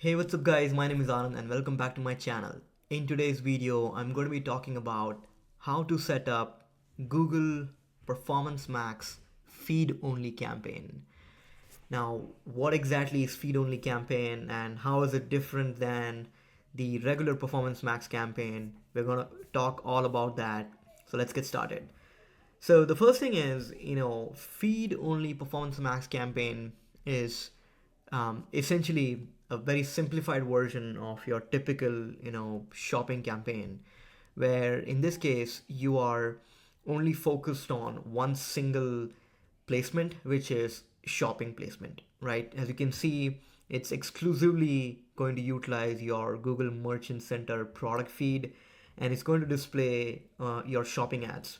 Hey, what's up guys? My name is Anand and welcome back to my channel. In today's video, I'm going to be talking about how to set up Google Performance Max feed-only campaign. Now, what exactly is feed-only campaign and how is it different than the regular Performance Max campaign? We're going to talk all about that. So let's get started. So the first thing is, feed-only Performance Max campaign is essentially a very simplified version of your typical, shopping campaign, where in this case you are only focused on one single placement, which is shopping placement, right? As you can see, it's exclusively going to utilize your Google Merchant Center product feed, and it's going to display your shopping ads.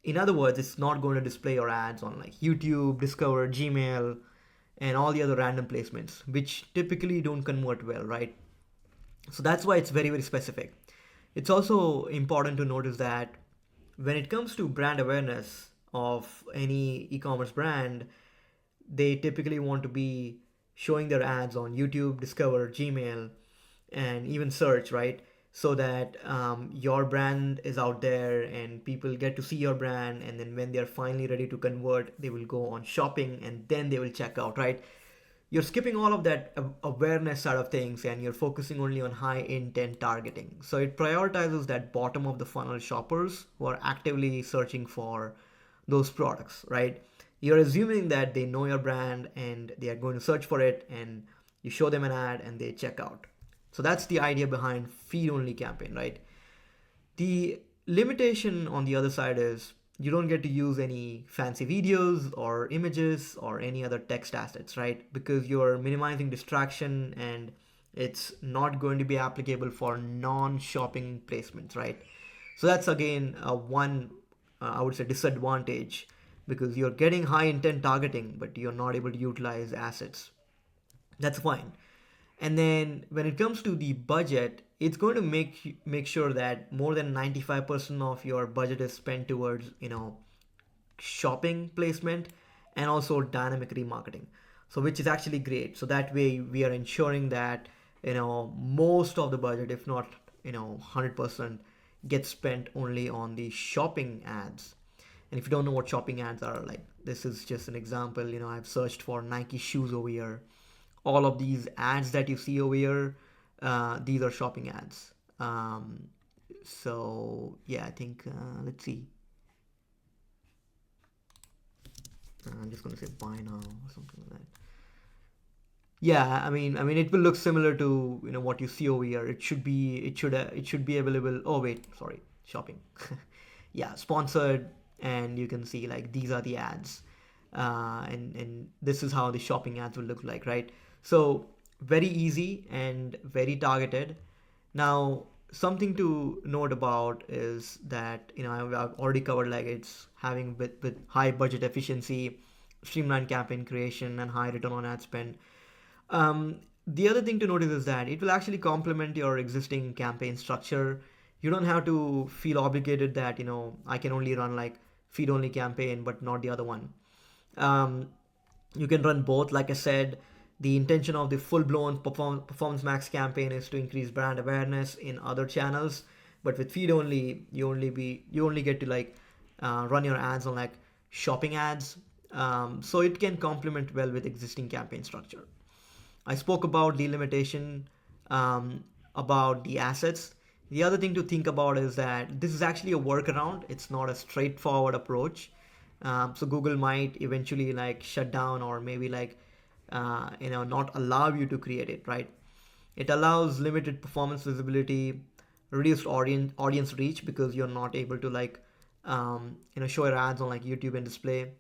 In other words, it's not going to display your ads on like YouTube, Discover, Gmail, and all the other random placements, which typically don't convert well, right? So that's why it's very, very specific. It's also important to notice that when it comes to brand awareness of any e-commerce brand, they typically want to be showing their ads on YouTube, Discover, Gmail, and even search, right? So that your brand is out there and people get to see your brand. And then when they're finally ready to convert, they will go on shopping and then they will check out, right? You're skipping all of that awareness side of things and you're focusing only on high intent targeting. So it prioritizes that bottom of the funnel shoppers who are actively searching for those products, right? You're assuming that they know your brand and they are going to search for it, and you show them an ad and they check out. So that's the idea behind feed only campaign, right? The limitation on the other side is you don't get to use any fancy videos or images or any other text assets, right? Because you're minimizing distraction and it's not going to be applicable for non-shopping placements, right? So that's again one, I would say, disadvantage, because you're getting high intent targeting, but you're not able to utilize assets. That's fine. And then when it comes to the budget, it's going to make sure that more than 95% of your budget is spent towards, shopping placement and also dynamic remarketing. So which is actually great. So that way we are ensuring that, most of the budget, if not, 100%, gets spent only on the shopping ads. And if you don't know what shopping ads are, like, this is just an example. I've searched for Nike shoes over here. All of these ads that you see over here, these are shopping ads. So yeah, I think let's see. I'm just gonna say buy now or something like that. Yeah, I mean, it will look similar to what you see over here. It should be available. Oh wait, sorry, shopping. Yeah, sponsored, and you can see like these are the ads, and this is how the shopping ads will look like, right? So very easy and very targeted. Now, something to note about is that I've already covered, like, it's having with high budget efficiency, streamlined campaign creation, and high return on ad spend. The other thing to notice is that it will actually complement your existing campaign structure. You don't have to feel obligated that I can only run like feed only campaign but not the other one. um, you can run both. Like I said, the intention of the full-blown performance max campaign is to increase brand awareness in other channels, but with feed only, you only get to like run your ads on like shopping ads. So it can complement well with existing campaign structure. I spoke about the limitation, about the assets. The other thing to think about is that this is actually a workaround. It's not a straightforward approach. So Google might eventually like shut down or maybe like not allow you to create it, right? It allows limited performance visibility, reduced audience reach because you're not able to like show your ads on like YouTube and display.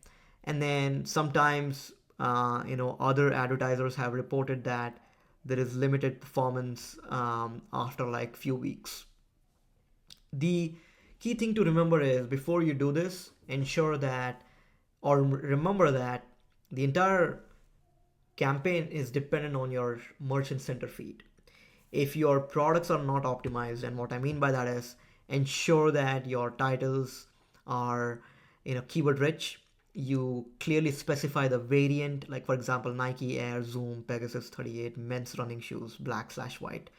And then sometimes other advertisers have reported that there is limited performance after like few weeks. The key thing to remember is before you do this, ensure that, or remember that the entire campaign is dependent on your merchant center feed. If your products are not optimized, and what I mean by that is ensure that your titles are keyword rich, you clearly specify the variant, like for example, Nike Air Zoom Pegasus 38 men's running shoes, black/white,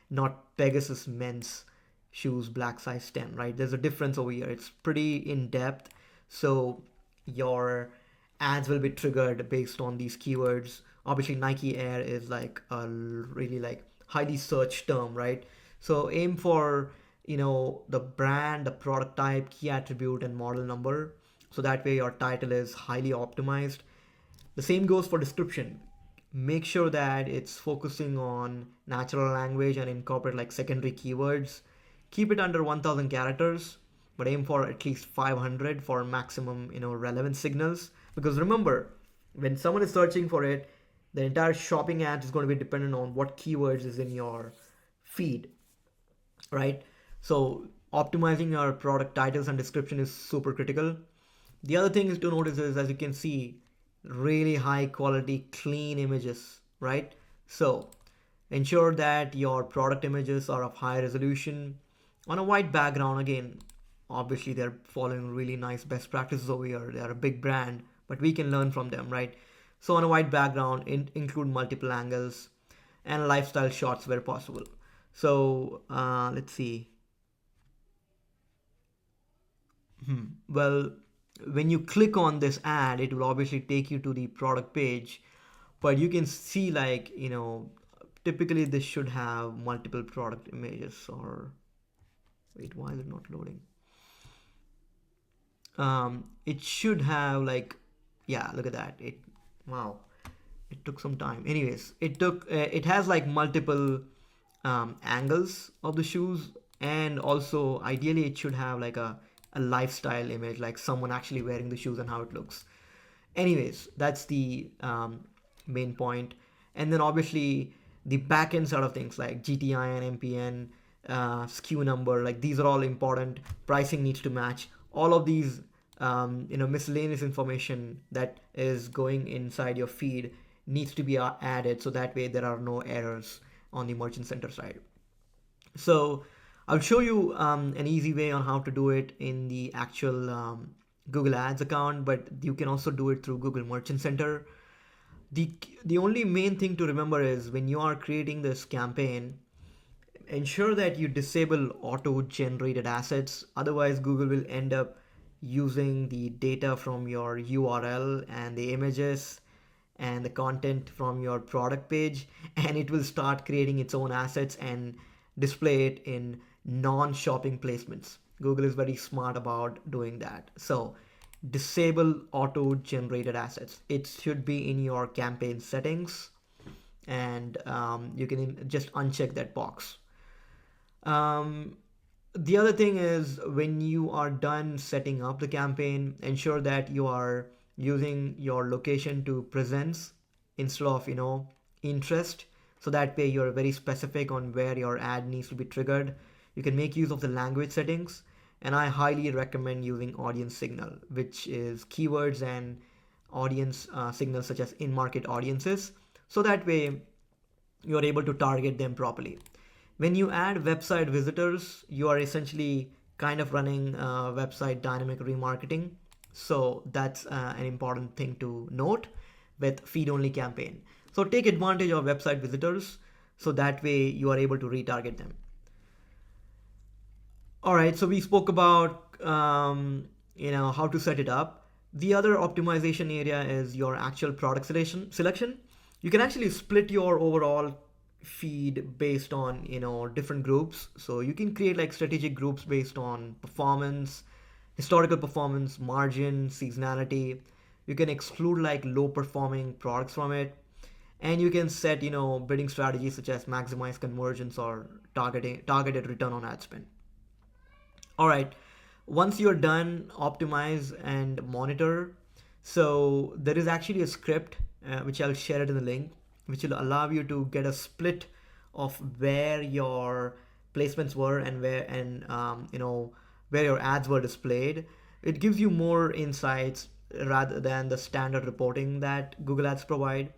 not Pegasus men's shoes, black size 10, right? There's a difference over here. It's pretty in depth. So your ads will be triggered based on these keywords. Obviously, Nike Air is like a really like highly searched term, right? So aim for, the brand, the product type, key attribute, and model number. So that way your title is highly optimized. The same goes for description. Make sure that it's focusing on natural language and incorporate like secondary keywords. Keep it under 1000 characters, but aim for at least 500 for maximum, relevant signals. Because remember, when someone is searching for it, the entire shopping ad is going to be dependent on what keywords is in your feed, right? So optimizing your product titles and description is super critical. The other thing is to notice is, as you can see, really high quality, clean images, right? So ensure that your product images are of high resolution on a white background. Again, obviously they're following really nice best practices over here. They are a big brand, but we can learn from them, right? So on a white background, include multiple angles and lifestyle shots where possible. So let's see. Well, when you click on this ad, it will obviously take you to the product page, but you can see like, typically this should have multiple product images. Or wait, why is it not loading? It should have like, yeah, look at that. Wow, it took some time. Anyways, it has like multiple angles of the shoes, and also ideally it should have like a lifestyle image, like someone actually wearing the shoes and how it looks. Anyways, that's the main point. And then obviously the backend side of things like GTI and MPN, SKU number, like these are all important. Pricing needs to match. All of these, miscellaneous information that is going inside your feed needs to be added, so that way there are no errors on the merchant center side. So I'll show you an easy way on how to do it in the actual Google Ads account, but you can also do it through Google Merchant Center. The only main thing to remember is when you are creating this campaign, ensure that you disable auto generated assets. Otherwise, Google will end up using the data from your URL and the images and the content from your product page, and it will start creating its own assets and display it in non-shopping placements. Google is very smart about doing that. So disable auto generated assets. It should be in your campaign settings, and you can just uncheck that box. The other thing is, when you are done setting up the campaign, ensure that you are using your location to presence instead of, interest. So that way you're very specific on where your ad needs to be triggered. You can make use of the language settings, and I highly recommend using audience signal, which is keywords and audience signals such as in-market audiences. So that way you're able to target them properly. When you add website visitors, you are essentially kind of running website dynamic remarketing. So that's an important thing to note with feed-only campaign. So take advantage of website visitors, so that way you are able to retarget them. All right, so we spoke about how to set it up. The other optimization area is your actual product selection. You can actually split your overall feed based on different groups. So you can create like strategic groups based on performance, historical performance, margin, seasonality. You can exclude like low performing products from it, and you can set bidding strategies such as maximize conversions or targeted return on ad spend. All right, once you're done, optimize and monitor. So there is actually a script which I'll share it in the link, which will allow you to get a split of where your placements were and where your ads were displayed. It gives you more insights rather than the standard reporting that Google Ads provide.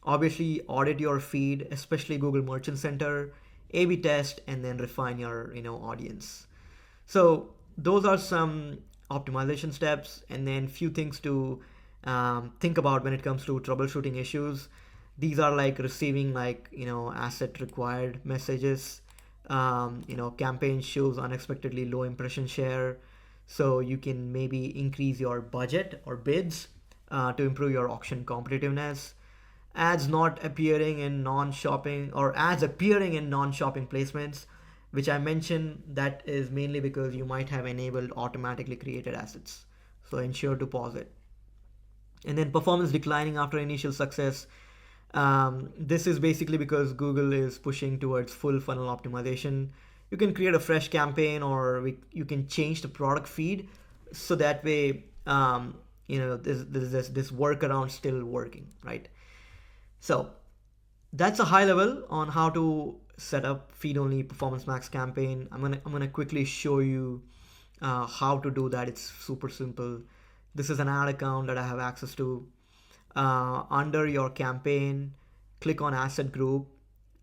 Obviously, audit your feed, especially Google Merchant Center, A/B test, and then refine your audience. So those are some optimization steps, and then few things to think about when it comes to troubleshooting issues. These are like receiving like, asset required messages. Campaign shows unexpectedly low impression share. So you can maybe increase your budget or bids to improve your auction competitiveness. Ads not appearing in non-shopping, or ads appearing in non-shopping placements, which I mentioned, that is mainly because you might have enabled automatically created assets. So ensure to pause it. And then performance declining after initial success. This is basically because Google is pushing towards full funnel optimization. You can create a fresh campaign, or you can change the product feed so that way this workaround still working, right? So that's a high level on how to set up feed-only Performance Max campaign. I'm gonna quickly show you how to do that. It's super simple. This is an ad account that I have access to. Under your campaign, click on asset group,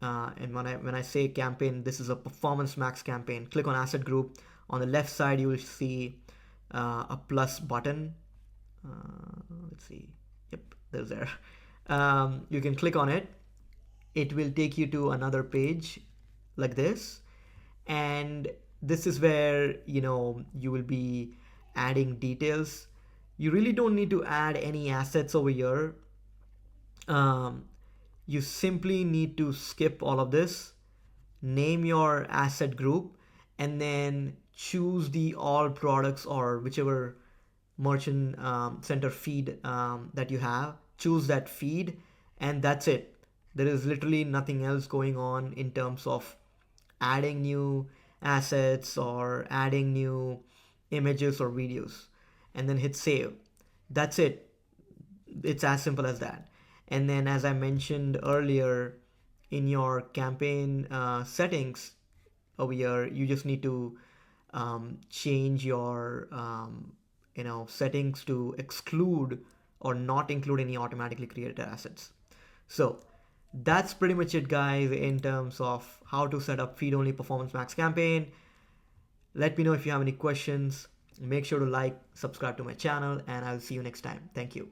and when I say campaign, this is a Performance Max campaign. Click on asset group. On the left side, you will see a plus button. Let's see. Yep, there's there. You can click on it. It will take you to another page like this, and this is where you will be adding details. You really don't need to add any assets over here. You simply need to skip all of this, name your asset group, and then choose the all products or whichever merchant center feed that you have. Choose that feed, and that's it. There is literally nothing else going on in terms of adding new assets or adding new images or videos, and then hit save. That's it. It's as simple as that. And then, as I mentioned earlier, in your campaign settings over here, you just need to change your settings to exclude or not include any automatically created assets. So that's pretty much it, guys, in terms of how to set up feed-only Performance Max campaign. Let me know if you have any questions. Make sure to like, subscribe to my channel, and I'll see you next time. Thank you.